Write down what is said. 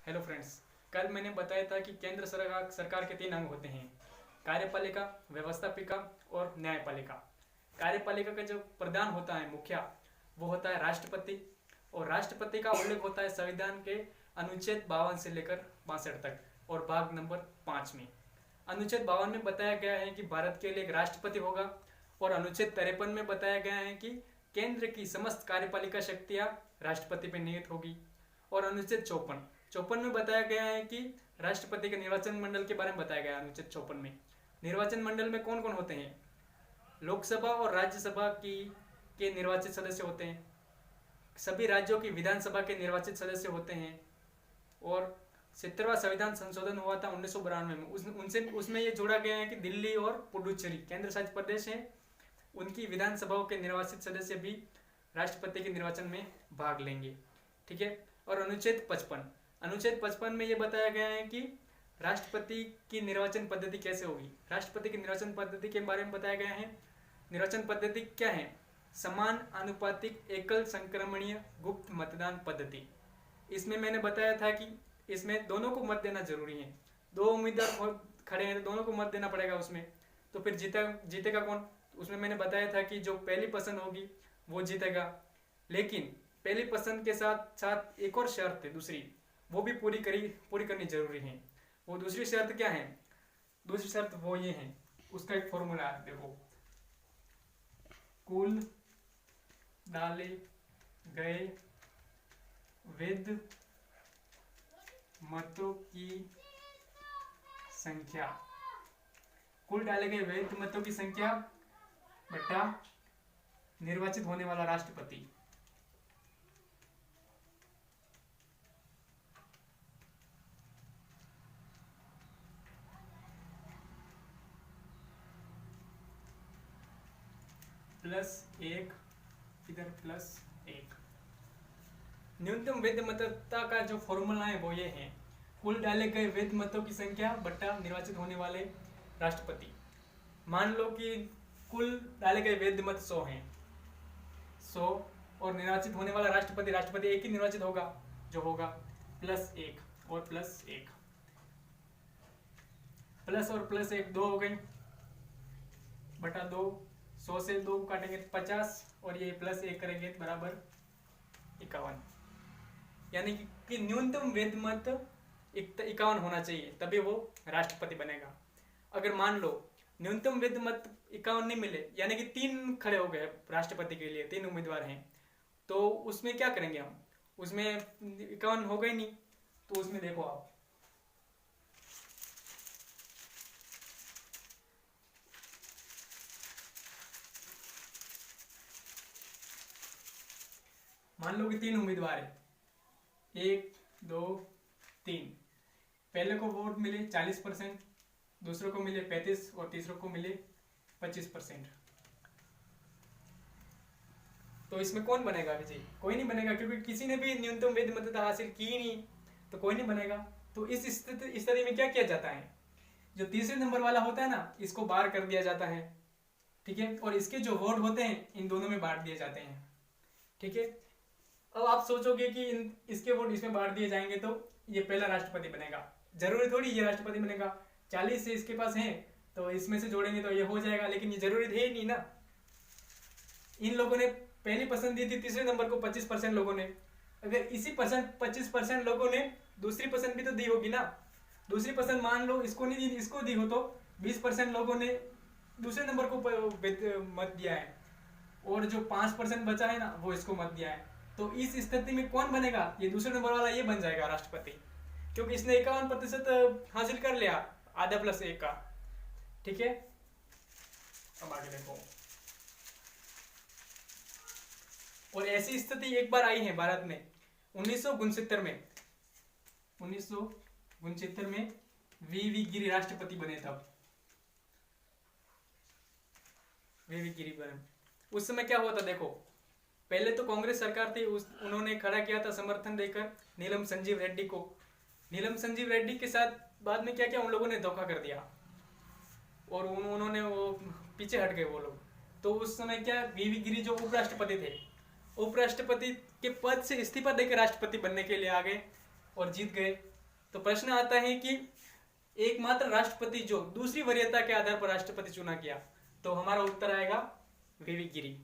Hello friends. कल मैंने बताया था कि केंद्र सरकार के तीन अंग होते हैं: कार्यपालिका, व्यवस्थापिका और न्यायपालिका। कार्यपालिका का जो प्रधान होता है, मुखिया, वो होता है राष्ट्रपति। और राष्ट्रपति का उल्लेख होता है संविधान के अनुच्छेद 52 से लेकर 62 तक और भाग नंबर 5 में। अनुच्छेद 52 में बताया गया है कि भारत के लिए एक राष्ट्रपति होगा और अनुच्छेद 53 में बताया गया है कि केंद्र की समस्त कार्यपालिका शक्तियां राष्ट्रपति पर निहित होगी। और अनुच्छेद 54 में बताया गया है कि राष्ट्रपति के निर्वाचन मंडल के बारे में बताया गया है। अनुच्छेद 54 में निर्वाचन मंडल में कौन कौन होते हैं? लोकसभा और राज्यसभा की के निर्वाचित सदस्य होते हैं, सभी राज्यों की विधानसभा के निर्वाचित सदस्य होते हैं। और 70वां संविधान संशोधन हुआ था 1992 में। उसमें ये जोड़ा गया है कि दिल्ली और पुडुचेरी केंद्र शासित प्रदेश हैं, उनकी विधानसभाओं के निर्वाचित सदस्य भी राष्ट्रपति के निर्वाचन में भाग लेंगे। ठीक है। और अनुच्छेद 55 में ये बताया गया है कि राष्ट्रपति की निर्वाचन पद्धति कैसे होगी। राष्ट्रपति की निर्वाचन पद्धति के बारे में बताया गया है। निर्वाचन पद्धति क्या है? समान अनुपातिक एकल संक्रमणीय गुप्त मतदान पद्धति। इसमें मैंने बताया था कि इसमें दोनों को मत देना जरूरी है। दो उम्मीदवार खड़े हैं तो दोनों को मत देना पड़ेगा उसमें। तो फिर जीतेगा कौन? उसमें मैंने बताया था कि जो पहली पसंद होगी वो जीतेगा। लेकिन पहली पसंद के साथ साथ एक और शर्त है दूसरी, वो भी पूरी करनी जरूरी है। वो दूसरी शर्त क्या है? दूसरी शर्त वो ये है, उसका एक फॉर्मूला है, देखो। कुल डाले गए वैध मतों की संख्या, कुल डाले गए वैध मतों की संख्या बटा निर्वाचित होने वाला राष्ट्रपति। +1, इधर +1। न्यूनतम वैध मतदाता का जो फॉर्मूला है वो ये है: कुल डाले गए वैध मतों की संख्या बटा निर्वाचित होने वाले राष्ट्रपति। मान लो कि कुल डाले गए वैध मत 100 हैं, 100 और निर्वाचित होने वाला राष्ट्रपति एक ही निर्वाचित होगा, जो होगा +1 और +1, प्लस और +1 2 हो गई, बटा 2, 100 से 2 काटेंगे 50 और ये +1 करेंगे बराबर 51। यानी कि न्यूनतम वैध मत 51 होना चाहिए, तभी वो राष्ट्रपति बनेगा। अगर मान लो न्यूनतम वैध मत 51 नहीं मिले, यानी कि 3 खड़े हो गए राष्ट्रपति के लिए, 3 उम्मीदवार हैं, तो उसमें क्या करेंगे हम? उसमें 51 हो गए नहीं, तो उसमें देखो आप, मान लो कि 3 उम्मीदवार है, 1 2 3। पहले को वोट मिले 40%, दूसरों को मिले 35 और तीसरों को मिले 25%। तो इसमें कौन बनेगा विजयी? कोई नहीं बनेगा, क्योंकि किसी ने भी न्यूनतम वैध मतदाता हासिल की नहीं, तो कोई नहीं बनेगा। तो इस स्थिति में क्या किया जाता है? जो तीसरे नंबर वाला होता है ना, इसको बाहर कर दिया जाता है। ठीक है। और इसके जो वोट होते हैं इन दोनों में बांट दिए जाते हैं। ठीक है। अब आप सोचोगे कि इसके वोट इसमें बांट दिए जाएंगे तो ये पहला राष्ट्रपति बनेगा। जरूरी थोड़ी ये राष्ट्रपति बनेगा। 40 से इसके पास है तो इसमें से जोड़ेंगे तो ये हो जाएगा, लेकिन ये जरूरी है ही नहीं ना। इन लोगों ने पहली पसंद दी थी तीसरे नंबर को 25% लोगों ने। अगर इसी 25% लोगों ने दूसरी पसंद भी तो दी होगी ना। दूसरी पसंद मान लो इसको नहीं दी, इसको दी हो, तो 20% लोगों ने दूसरे नंबर को मत दिया है और जो 5% बचा है ना वो इसको मत दिया है। तो इस स्थिति में कौन बनेगा? ये दूसरे नंबर वाला ये बन जाएगा राष्ट्रपति, क्योंकि इसने 51% हासिल कर लिया, आधा +1 का। ठीक है। अब आगे देखो। और ऐसी स्थिति एक बार आई है भारत में 1969 में। 1969 में वी गिरी राष्ट्रपति बने, तब वी गिरी बने। उस समय क्या हुआ था देखो। पहले तो कांग्रेस सरकार थी, उन्होंने खड़ा किया था समर्थन देकर नीलम संजीव रेड्डी को। नीलम संजीव रेड्डी के साथ बाद में क्या किया, उन लोगों ने धोखा कर दिया और उन्होंने वो पीछे हट गए वो लोग। तो उस समय क्या, वी गिरी जो उपराष्ट्रपति थे, उपराष्ट्रपति के पद से इस्तीफा देकर राष्ट्रपति बनने के लिए आ गए और जीत गए। तो प्रश्न आता है कि एकमात्र राष्ट्रपति जो दूसरी वरीयता के आधार पर राष्ट्रपति चुना गया, तो हमारा उत्तर आएगा वीवी गिरी।